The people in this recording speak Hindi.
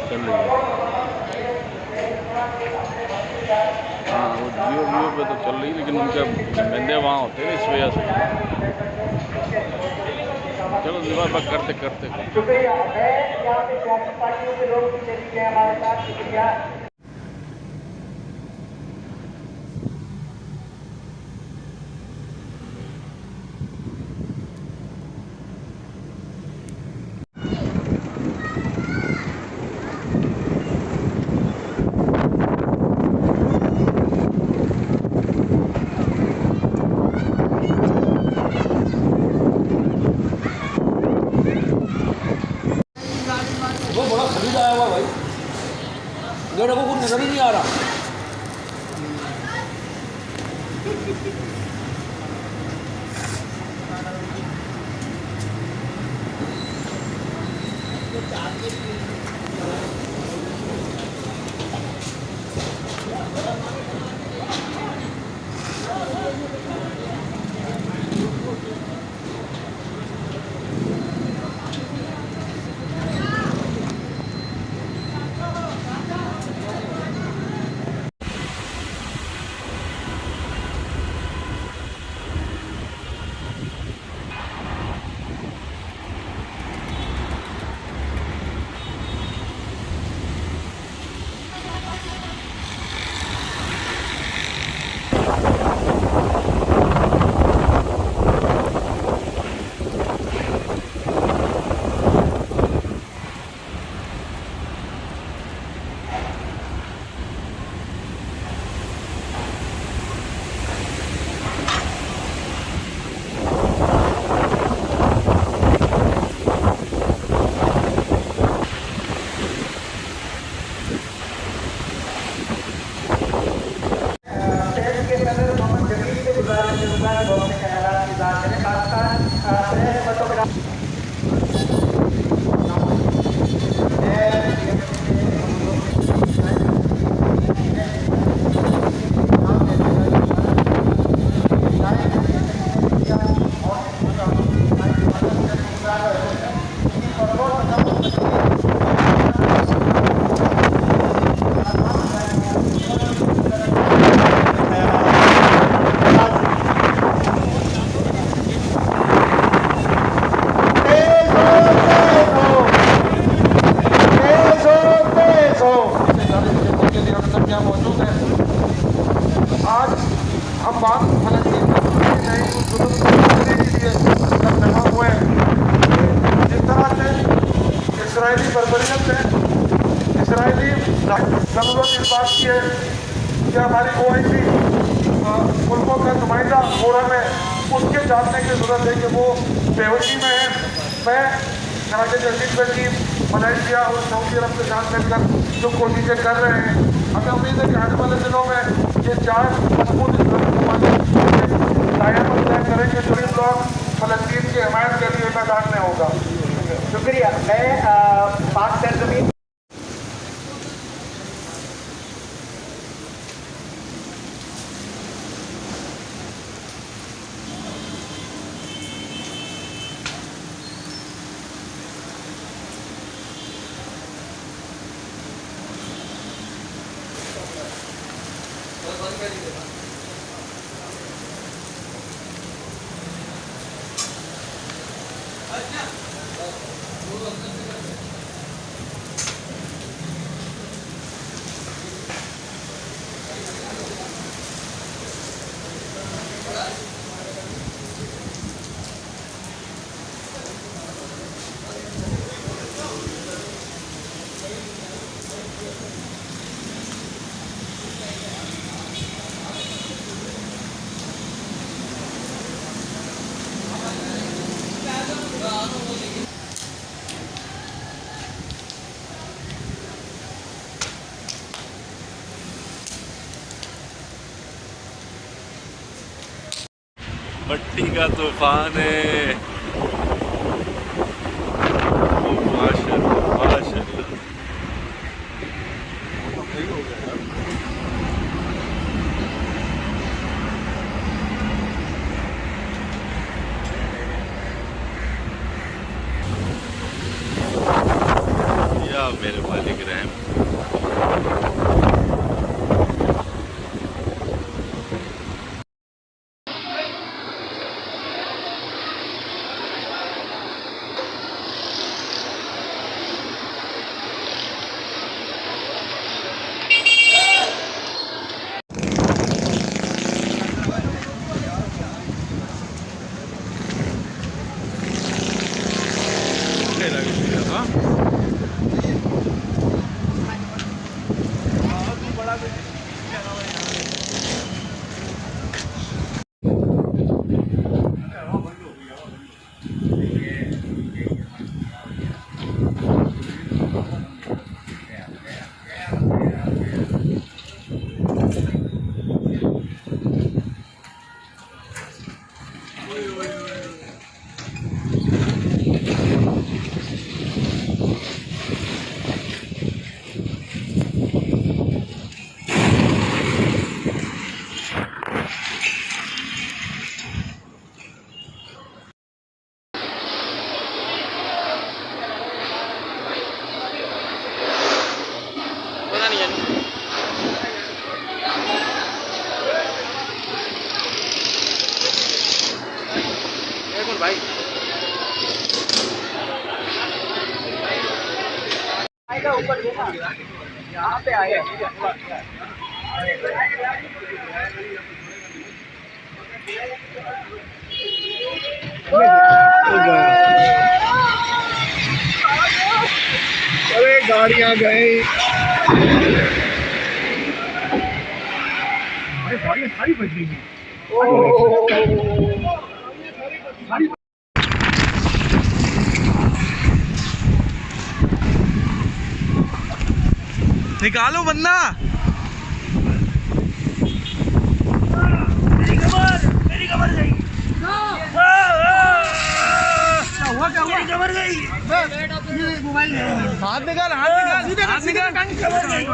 चल रही है। हाँ वो जियो वियो पे तो चल रही, लेकिन उनके बंदे वहाँ होते हैं इस वजह से। चलो विवाह पर करते करते शुक्रिया। मैं यहाँ पे सियासी पार्टियों के लोग भी चली गए हमारे साथ, शुक्रिया। वो बड़ा खरीद आया हुआ भाई, मेरे को कुछ नजर ही नहीं आ रहा। इसराइली बर्बरियत में इसराइली ज़रूरत इस बात की है कि हमारी OIC मुल्कों का नुमाइंदा फोरम है, उसके जानने की ज़रूरत है कि वो बेहोशी में है। मैं कराची जजीर की मलेशिया और सऊदी अरब के साथ मिलकर जो कोशिशें कर रहे हैं, हमें उम्मीद है कि आने वाले दिनों में ये 4 मजबूत दायरा तय करेंगे जो इन लोग फलस्तीन की हिमायत के लिए मैदान में होगा। शुक्रिया। मैं पाक सरजमीन मट्टी का तूफान है। माशाल्लाह माशाल्लाह। या मेरे मालिक रहम। ऊपर देखा यहाँ पे आए अरे गाड़ियां गई, अरे गाड़ियां सारी बच गई। निकालो वरना मेरी कमर गई। हुआ क्या हुआ? कमर गई। हाथ निकाल, हाथ निकाल, हाथ निकाल, कमर गई।